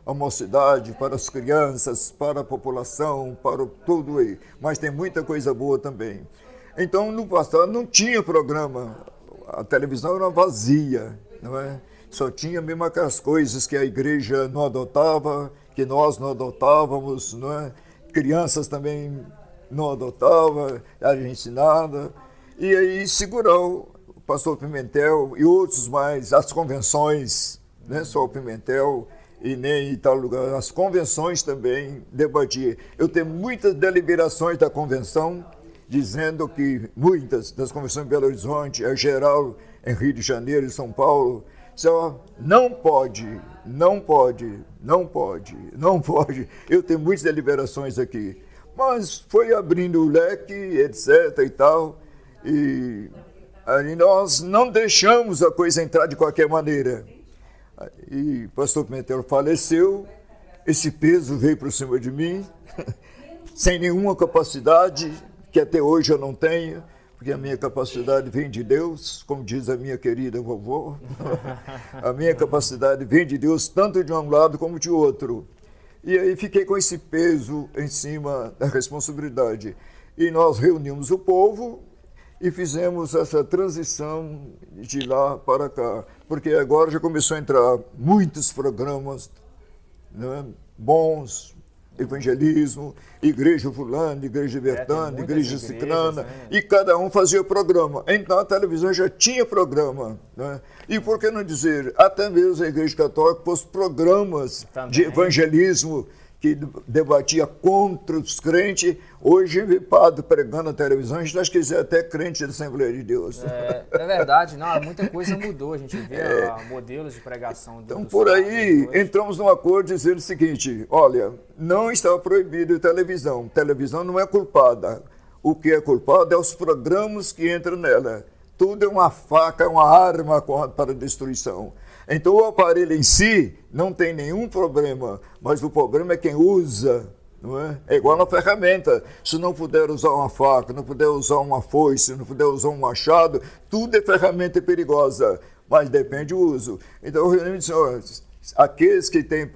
a mocidade, para as crianças, para a população, para tudo aí. Mas tem muita coisa boa também. Então, no passado não tinha programa, a televisão era vazia, não é? Só tinha mesmo aquelas coisas que a igreja não adotava, que nós não adotávamos, não é? Crianças também não adotavam, a gente ensinava. E aí segurou o pastor Pimentel e outros mais, as convenções, não é só o Pimentel, e nem em tal lugar, as convenções também debatia. Eu tenho muitas deliberações da convenção, dizendo que muitas das convenções de Belo Horizonte, a geral em Rio de Janeiro e São Paulo, não pode. Eu tenho muitas deliberações aqui. Mas foi abrindo o leque, etc. e tal, e aí nós não deixamos a coisa entrar de qualquer maneira. E o pastor Pimentel faleceu, esse peso veio para cima de mim, sem nenhuma capacidade, que até hoje eu não tenho, porque a minha capacidade vem de Deus, como diz a minha querida vovó. A minha capacidade vem de Deus, tanto de um lado como de outro. E aí fiquei com esse peso em cima da responsabilidade. E nós reunimos o povo e fizemos essa transição de lá para cá. Porque agora já começou a entrar muitos programas, né, bons, evangelismo, igreja fulana, igreja bertana, igreja ciclana, né? E cada um fazia programa. Então a televisão já tinha programa. Né? E por que não dizer, até mesmo a igreja católica pôs programas também de evangelismo que debatia contra os crentes. Hoje, vi padre pregando na televisão, a gente acha que é até crente da Assembleia de Deus. É verdade, não, muita coisa mudou, a gente vê modelos de pregação. Então, por aí, entramos num acordo dizendo o seguinte, olha, não está proibido a televisão. Televisão não é culpada. O que é culpado é os programas que entram nela. Tudo é uma faca, é uma arma para destruição. Então, o aparelho em si não tem nenhum problema, mas o problema é quem usa, não é? É igual na ferramenta. Se não puder usar uma faca, não puder usar uma foice, não puder usar um machado, tudo é ferramenta perigosa, mas depende do uso. Então, eu disse, aqueles que têm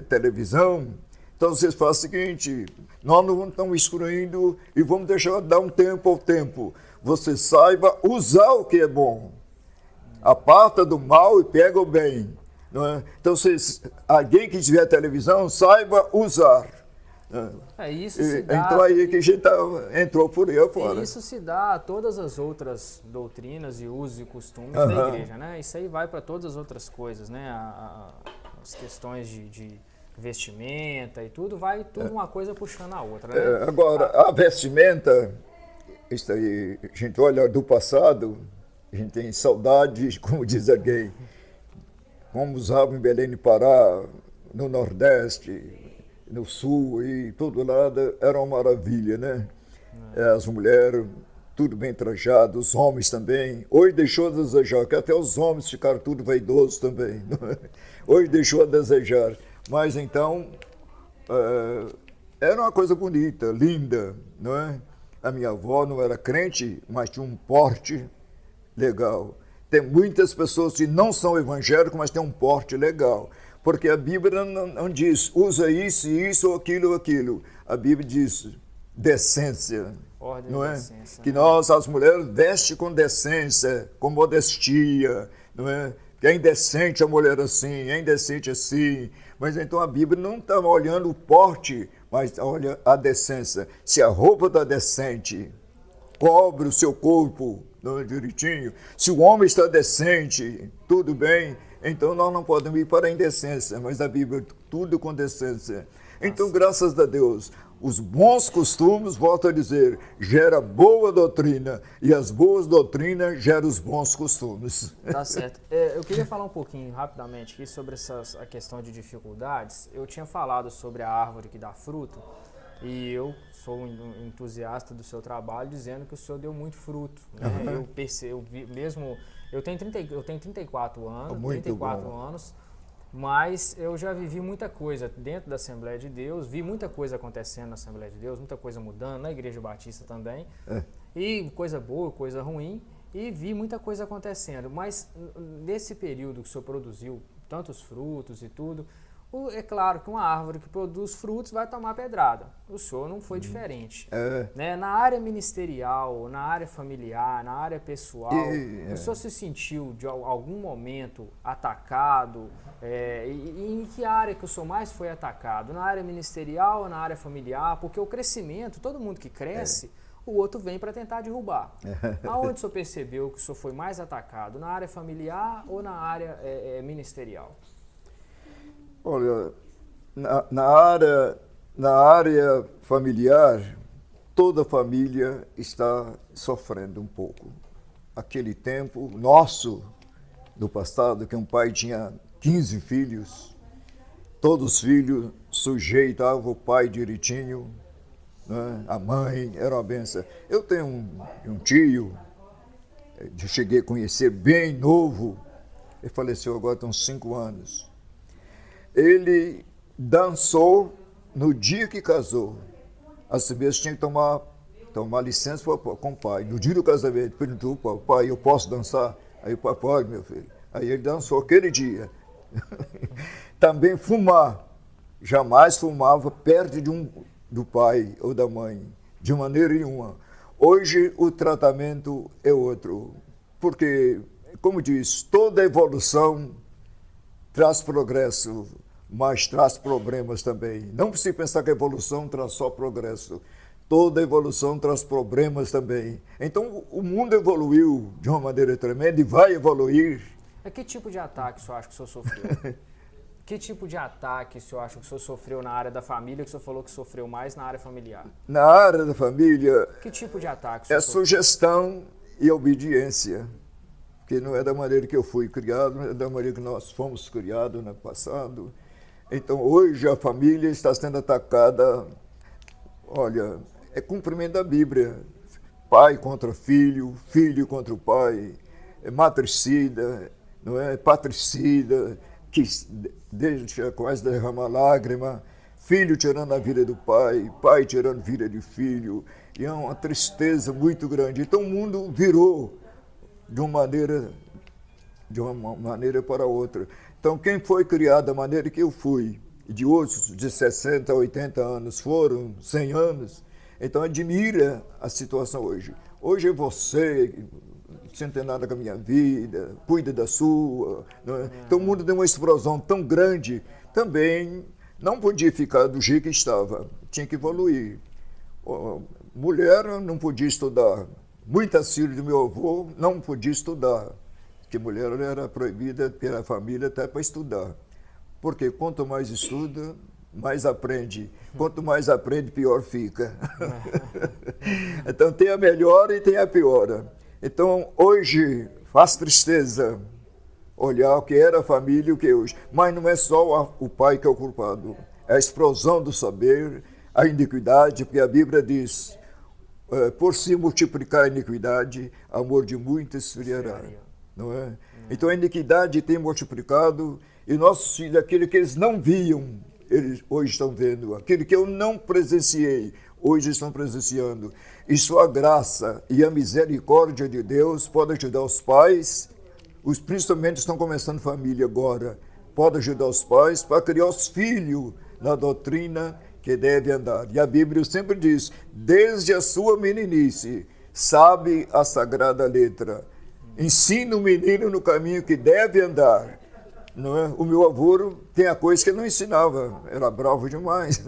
televisão, então vocês fazem o seguinte, nós não estamos excluindo e vamos deixar dar um tempo ao tempo. Você saiba usar o que é bom. Aparta do mal e pega o bem. Não é? Então, alguém que tiver televisão, saiba usar. Isso se dá, então, aí que a gente entrou por aí fora. E isso se dá a todas as outras doutrinas e usos e costumes da igreja. Né? Isso aí vai para todas as outras coisas. Né? As questões de vestimenta e tudo, vai tudo uma coisa puxando a outra. Né? Agora, a vestimenta, isso aí, a gente olha do passado, a gente tem saudade, como diz alguém, como usavam em Belém do Pará, no Nordeste, no Sul e todo lado, era uma maravilha, né? As mulheres, tudo bem trajado, os homens também. Hoje deixou a desejar, porque até os homens ficaram tudo vaidosos também. Hoje deixou a desejar. Mas então, era uma coisa bonita, linda, não é? A minha avó não era crente, mas tinha um porte legal. Tem muitas pessoas que não são evangélicas, mas têm um porte legal. Porque a Bíblia não diz, usa isso ou aquilo. A Bíblia diz decência. Ordem não é? Decência. Que nós, as mulheres, vestem com decência, com modestia, não é? Que é indecente a mulher assim, é indecente assim. Mas então a Bíblia não está olhando o porte, mas olha a decência. Se a roupa está decente, cobre o seu corpo, direitinho. Se o homem está decente, tudo bem, então nós não podemos ir para a indecência, mas a Bíblia tudo com decência. Então, graças a Deus, os bons costumes, volto a dizer, gera boa doutrina, e as boas doutrinas geram os bons costumes. Tá certo. Eu queria falar um pouquinho rapidamente aqui sobre a questão de dificuldades. Eu tinha falado sobre a árvore que dá fruto, e eu sou um entusiasta do seu trabalho, dizendo que o senhor deu muito fruto. Né? Eu percebi, mesmo, eu tenho 34 anos, muito 34 bom. anos, mas eu já vivi muita coisa dentro da Assembleia de Deus, vi muita coisa acontecendo na Assembleia de Deus, muita coisa mudando, na Igreja Batista também, e coisa boa, coisa ruim, e vi muita coisa acontecendo. Mas nesse período que o senhor produziu tantos frutos e tudo, é claro que uma árvore que produz frutos vai tomar pedrada. O senhor não foi diferente. Né? Na área ministerial, na área familiar, na área pessoal, o senhor se sentiu de algum momento atacado? E em que área que o senhor mais foi atacado? Na área ministerial ou na área familiar? Porque o crescimento, todo mundo que cresce, o outro vem para tentar derrubar. Aonde o senhor percebeu que o senhor foi mais atacado? Na área familiar ou na área ministerial? Olha, na área familiar, toda família está sofrendo um pouco. Aquele tempo nosso, do passado, que um pai tinha 15 filhos, todos os filhos sujeitavam o pai direitinho, né? A mãe era uma benção. Eu tenho um tio, eu cheguei a conhecer bem novo, ele faleceu agora tem uns 5 anos. Ele dançou no dia que casou. As vezes tinha que tomar licença com o pai. No dia do casamento, perguntou para o pai, eu posso dançar? Aí o pai, pode, meu filho. Aí ele dançou aquele dia. Também fumar. Jamais fumava perto do pai ou da mãe, de maneira nenhuma. Hoje o tratamento é outro. Porque, como diz, toda evolução traz progresso, mas traz problemas também. Não precisa pensar que a evolução traz só progresso. Toda evolução traz problemas também. Então, o mundo evoluiu de uma maneira tremenda e vai evoluir. Que tipo de ataque o senhor acha que o senhor sofreu? Que tipo de ataque o senhor acha que o senhor sofreu na área da família, que o senhor falou que sofreu mais na área familiar? Na área da família, que tipo de ataque o senhor sofreu? Sugestão e obediência. Que não é da maneira que eu fui criado, não é da maneira que nós fomos criados no passado. Então, hoje a família está sendo atacada, olha, é cumprimento da Bíblia. Pai contra filho, filho contra o pai, é matricida, não é? Patricida, que deixa quase derramar lágrima, filho tirando a vida do pai, pai tirando a vida de filho, e é uma tristeza muito grande. Então, o mundo virou de uma maneira para outra. Então, quem foi criado da maneira que eu fui, de outros de 60, 80 anos, foram 100 anos, então admira a situação hoje. Hoje é você, sem ter nada com a minha vida, cuida da sua. Né? Então, o mundo deu uma explosão tão grande, também não podia ficar do jeito que estava, tinha que evoluir. Mulher não podia estudar. Muitas filhas do meu avô não podiam estudar, porque mulher era proibida pela família até para estudar. Porque quanto mais estuda, mais aprende. Quanto mais aprende, pior fica. Então tem a melhor e tem a pior. Então hoje faz tristeza olhar o que era a família e o que é hoje. Mas não é só o pai que é o culpado. É a explosão do saber, a iniquidade, porque a Bíblia diz... por se multiplicar a iniquidade, amor de muitos esfriará. Não é? Então a iniquidade tem multiplicado e nossos filhos, aquilo que eles não viam, eles hoje estão vendo. Aquilo que eu não presenciei, hoje estão presenciando. E sua graça e a misericórdia de Deus pode ajudar os pais, principalmente estão começando família agora, pode ajudar os pais para criar os filhos na doutrina que deve andar. E a Bíblia sempre diz, desde a sua meninice, sabe a sagrada letra. Ensina o menino no caminho que deve andar. Não é? O meu avô tem a coisa que ele não ensinava, era bravo demais.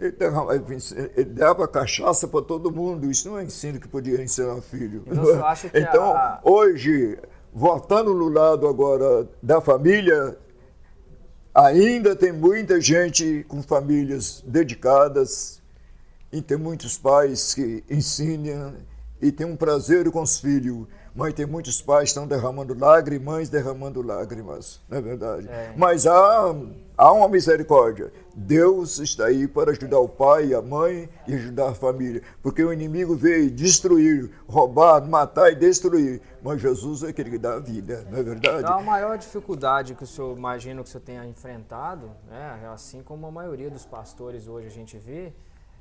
Ele dava cachaça para todo mundo. Isso não é ensino que podia ensinar o filho. Então, você acha que então hoje, voltando no lado agora da família, ainda tem muita gente com famílias dedicadas, e tem muitos pais que ensinam e tem um prazer com os filhos, mas tem muitos pais que estão derramando lágrimas, mães derramando lágrimas, não é verdade? Mas há uma misericórdia. Deus está aí para ajudar o pai, a mãe e ajudar a família, porque o inimigo veio destruir, roubar, matar e destruir, mas Jesus é aquele que dá a vida, não é verdade? Então, a maior dificuldade que o senhor imagina que o senhor tenha enfrentado, né, assim como a maioria dos pastores hoje a gente vê,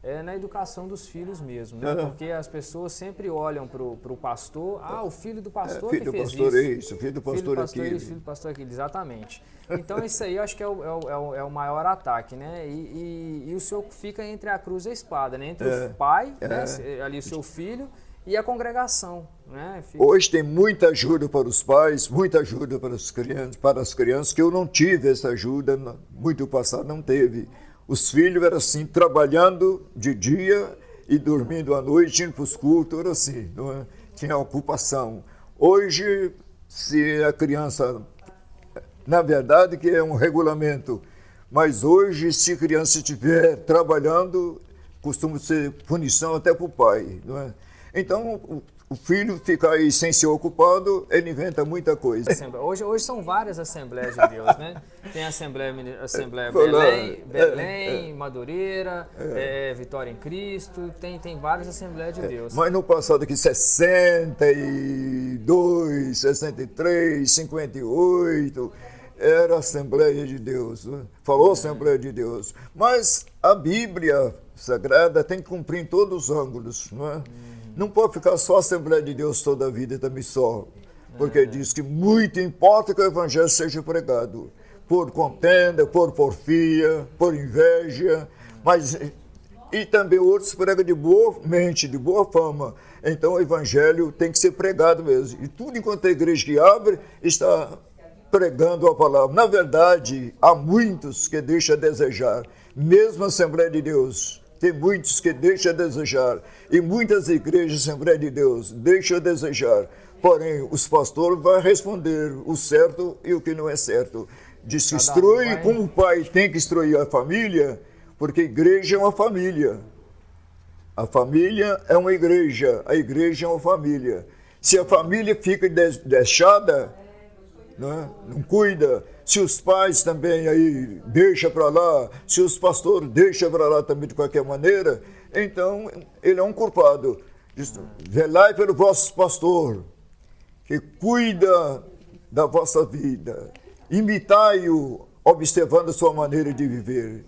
é na educação dos filhos mesmo, né? Porque as pessoas sempre olham para o pastor, o filho do pastor que fez isso. Filho do pastor aquilo. Filho do pastor aquilo, exatamente. Então isso aí eu acho que é o maior ataque, né? E o senhor fica entre a cruz e a espada, né? Entre o pai, né? Ali o seu filho, e a congregação, né? Hoje tem muita ajuda para os pais, muita ajuda para as crianças, que eu não tive essa ajuda, muito passado não teve. Os filhos eram assim, trabalhando de dia e dormindo à noite, indo para os cultos, era assim, não é? Tinha ocupação. Hoje, se a criança, na verdade que é um regulamento, mas hoje, se a criança estiver trabalhando, costuma ser punição até para o pai, não é? Então, o filho fica aí sem ser ocupado, ele inventa muita coisa. Hoje são várias Assembleias de Deus, né? Tem a Assembleia Belém, Madureira, Vitória em Cristo, tem várias Assembleias de Deus. Mas no passado aqui, 62, 63, 58, era Assembleia de Deus, né? Falou Assembleia de Deus. Mas a Bíblia Sagrada tem que cumprir em todos os ângulos, não é? Não pode ficar só a Assembleia de Deus toda a vida também só, porque diz que muito importa que o Evangelho seja pregado, por contenda, por porfia, por inveja, mas e também outros pregam de boa mente, de boa fama. Então o Evangelho tem que ser pregado mesmo. E tudo enquanto a igreja que abre está pregando a palavra. Na verdade, há muitos que deixam a desejar, mesmo a Assembleia de Deus. Tem muitos que deixam a desejar, e muitas igrejas, Assembleia de Deus, deixam a desejar. Porém, os pastores vão responder o certo e o que não é certo. Diz que instrui, como o pai tem que instruir a família, porque a igreja é uma família. A família é uma igreja, a igreja é uma família. Se a família fica deixada, não cuida, se os pais também aí deixam para lá, se os pastores deixam para lá também de qualquer maneira, então ele é um culpado. Velai pelo vosso pastor, que cuida da vossa vida. Imitai-o, observando a sua maneira de viver.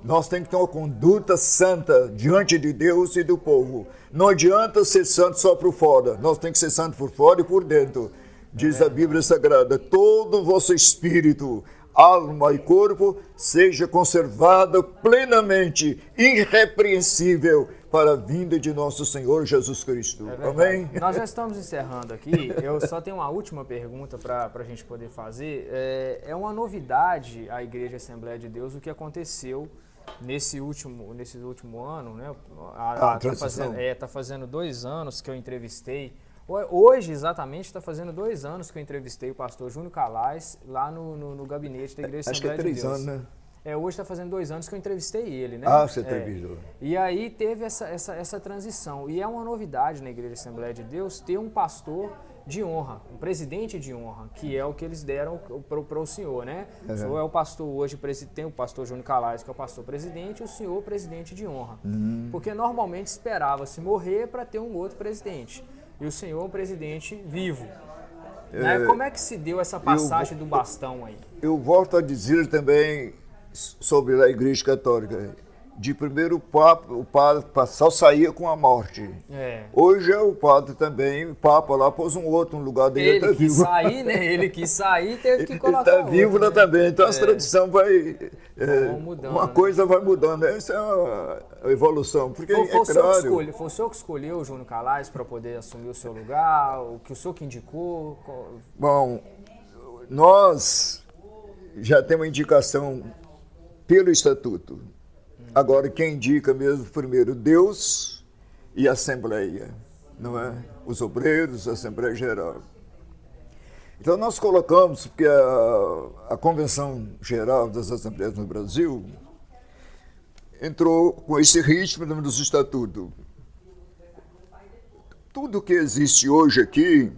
Nós temos que ter uma conduta santa diante de Deus e do povo. Não adianta ser santo só por fora, nós temos que ser santo por fora e por dentro. Diz a Bíblia Sagrada, todo o vosso espírito, alma e corpo seja conservado plenamente, irrepreensível, para a vinda de nosso Senhor Jesus Cristo. Amém? Nós já estamos encerrando aqui, eu só tenho uma última pergunta para a gente poder fazer. É uma novidade a Igreja Assembleia de Deus o que aconteceu nesse último ano, né? Tá fazendo 2 anos que eu entrevistei. Hoje, exatamente, está fazendo 2 anos que eu entrevistei o pastor Júnior Calais lá no gabinete da Igreja Assembleia de Deus. Acho que é 3 anos, né? Hoje está fazendo 2 anos que eu entrevistei ele, né? Você entrevistou. E aí teve essa transição. E é uma novidade na Igreja Assembleia de Deus ter um pastor de honra, um presidente de honra, que é o que eles deram para o senhor, né? O senhor é o pastor hoje, tem o pastor Júnior Calais, que é o pastor presidente, e o senhor presidente de honra. Porque normalmente esperava-se morrer para ter um outro presidente. E o senhor é um presidente vivo. Né? Como é que se deu essa passagem do bastão aí? Eu volto a dizer também sobre a Igreja Católica. De primeiro, o padre só saía com a morte. Hoje é o padre também, o Papa lá pôs um outro no lugar dele. Ele quis sair, né? Ele quis sair, teve que colocar ele está vivo lá também. Então, as tradições vai mudando, uma coisa vai mudando. Essa é a evolução. Porque foi o senhor que escolheu o Júnior Calais para poder assumir o seu lugar? O que o senhor que indicou? Bom, nós já temos uma indicação pelo Estatuto. Agora, quem indica mesmo, primeiro, Deus e a Assembleia, não é? Os obreiros, a Assembleia Geral. Então, nós colocamos, porque a Convenção Geral das Assembleias no Brasil entrou com esse ritmo dos estatutos. Tudo que existe hoje aqui,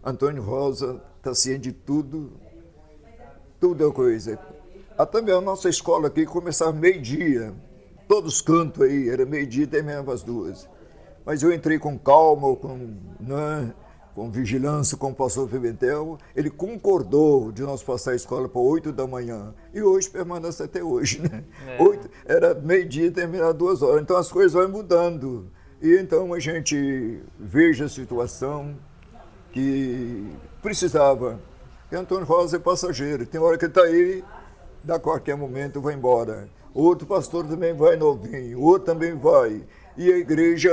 Antônio Rosa está ciente de tudo é coisa. Até a nossa escola aqui começava meio-dia, todos os cantos aí, era meio-dia e terminava às 2. Mas eu entrei com calma, com vigilância, com o pastor Pimentel, ele concordou de nós passar a escola para 8 da manhã. E hoje permanece até hoje, né? 8, era meio-dia e terminava 2 horas. Então as coisas vão mudando. E então a gente veja a situação que precisava. E Antônio Rosa é passageiro. Tem hora que ele está aí, a qualquer momento vai embora. Outro pastor também vai novinho, outro também vai. E a igreja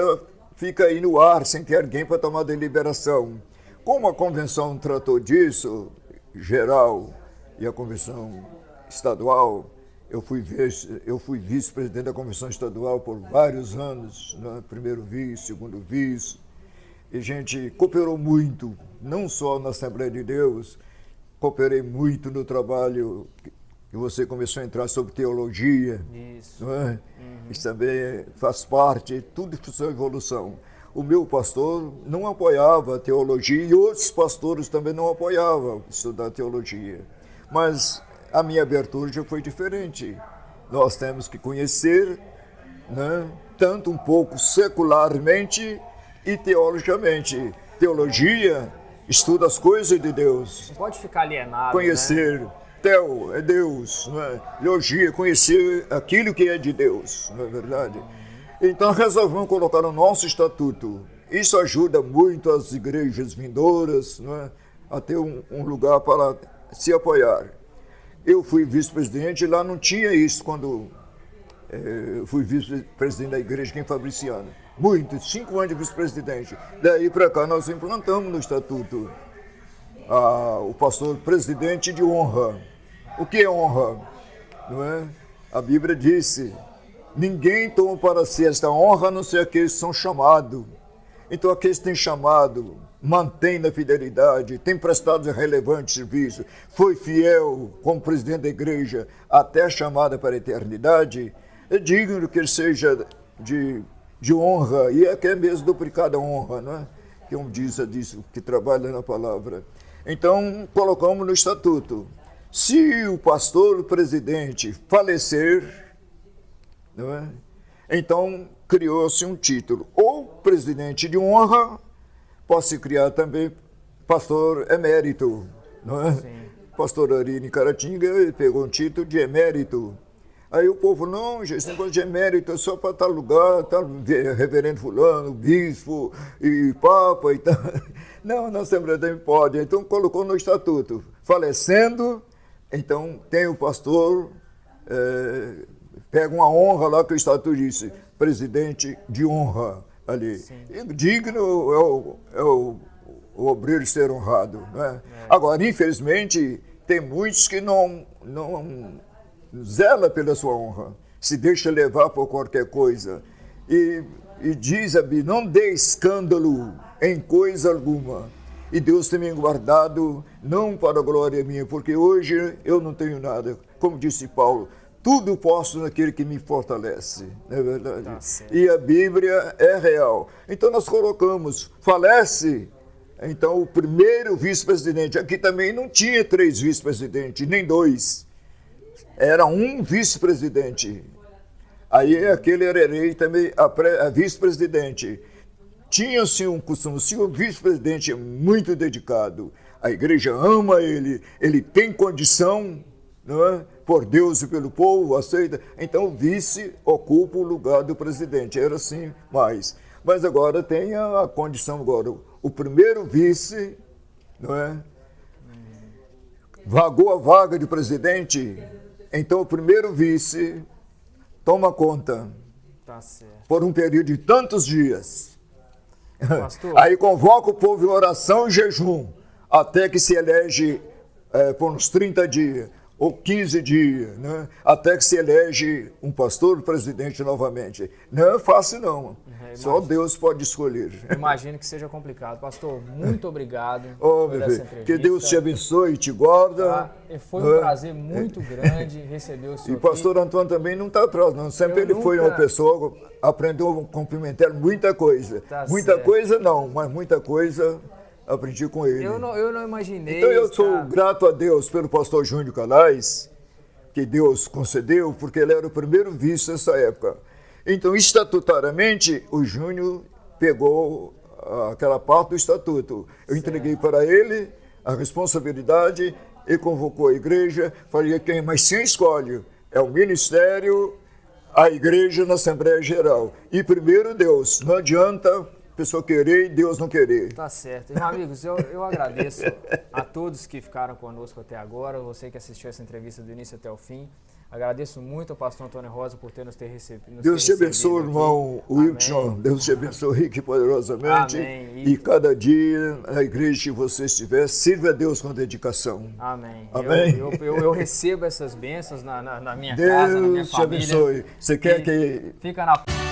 fica aí no ar, sem ter alguém para tomar deliberação. Como a convenção tratou disso, geral, e a convenção estadual, eu fui vice-presidente da convenção estadual por vários anos, né? Primeiro vice, segundo vice, e a gente cooperou muito, não só na Assembleia de Deus, cooperei muito no trabalho que você começou a entrar sobre teologia. Isso. Não é? Isso também faz parte, tudo de sua evolução. O meu pastor não apoiava a teologia e outros pastores também não apoiavam estudar teologia. Mas a minha abertura já foi diferente. Nós temos que conhecer, né, tanto um pouco secularmente e teologicamente. Teologia estuda as coisas de Deus. Não pode ficar alienado, conhecer, né? Teo é Deus, não é? Teologia, conhecer aquilo que é de Deus, não é verdade? Então resolvemos colocar no nosso estatuto. Isso ajuda muito as igrejas vindouras, não é? A ter um lugar para se apoiar. Eu fui vice-presidente e lá não tinha isso quando eu fui vice-presidente da igreja aqui em Fabriciano. Muito, 5 anos de vice-presidente. Daí para cá nós implantamos no estatuto o pastor presidente de honra. O que é honra? Não é? A Bíblia disse, ninguém toma para si esta honra a não ser aqueles que são chamados. Então aqueles que têm chamado, mantém na fidelidade, tem prestado relevante serviço, foi fiel como presidente da igreja até a chamada para a eternidade, é digno que ele seja de honra, e é mesmo duplicada honra, não é? Que um diz que trabalha na palavra. Então, colocamos no estatuto, se o pastor presidente falecer, não é? Então criou-se um título, ou presidente de honra, pode-se criar também pastor emérito, não é? Sim. Pastor Arini Caratinga pegou um título de emérito. Aí o povo, não, esse negócio de emérito é só para tal lugar, tal reverendo fulano, bispo e papa e tal. Não, na Assembleia também pode. Então colocou no estatuto, falecendo, então tem o pastor, pega uma honra lá que o estatuto disse, presidente de honra ali. E digno é o obreiro ser honrado. Não é? Agora, infelizmente, tem muitos que não zela pela sua honra, se deixa levar por qualquer coisa. E diz a Bíblia, não dê escândalo em coisa alguma. E Deus tem me guardado, não para a glória minha, porque hoje eu não tenho nada. Como disse Paulo, tudo posso naquele que me fortalece, não é verdade? Tá, e a Bíblia é real. Então nós colocamos, falece, então o primeiro vice-presidente, aqui também não tinha 3 vice-presidentes, nem 2. Era um vice-presidente. Aí aquele era eleito também a vice-presidente. Tinha-se um costume, se o vice-presidente é muito dedicado, a igreja ama ele tem condição, não é? Por Deus e pelo povo, aceita. Então o vice ocupa o lugar do presidente. Era assim mais. Mas agora tem a condição agora. O primeiro vice, não é? Vagou a vaga de presidente. Então o primeiro vice toma conta, tá certo, por um período de tantos dias. Pastor. Aí convoca o povo em oração e jejum, até que se elege por uns 30 dias. ou 15 dias, né? Até que se elege um pastor presidente novamente. Não é fácil, não. Só Deus pode escolher. Imagino que seja complicado. Pastor, muito obrigado Oh, por meu essa filho, entrevista. que Deus te abençoe e te guarda. Tá? Foi um prazer muito grande receber o senhor. E pastor Antônio também não está atrás, não. Sempre ele foi uma pessoa, aprendeu a cumprimentar muita coisa. Tá muita certo. coisa não, mas muita coisa aprendi com ele. Eu não imaginei. Então eu sou grato a Deus pelo pastor Júnior Calais, que Deus concedeu, porque ele era o primeiro vice nessa época. Então, estatutariamente, o Júnior pegou aquela parte do estatuto. Eu entreguei para ele a responsabilidade e convocou a igreja. Falei, quem mais se escolhe é o ministério, a igreja na Assembleia Geral. E primeiro Deus, não adianta a pessoa querer e Deus não querer. Tá certo. Irmão, amigos, eu agradeço a todos que ficaram conosco até agora, você que assistiu essa entrevista do início até o fim. Agradeço muito ao pastor Antônio Rosa por ter nos recebido. Deus te abençoe, irmão Wilson. Deus te abençoe rico e poderosamente. Amém. E cada dia, a igreja que você estiver, sirva a Deus com dedicação. Amém. Amém. Eu recebo essas bênçãos na minha casa, na minha família. Deus te abençoe. Você quer que... Fica na...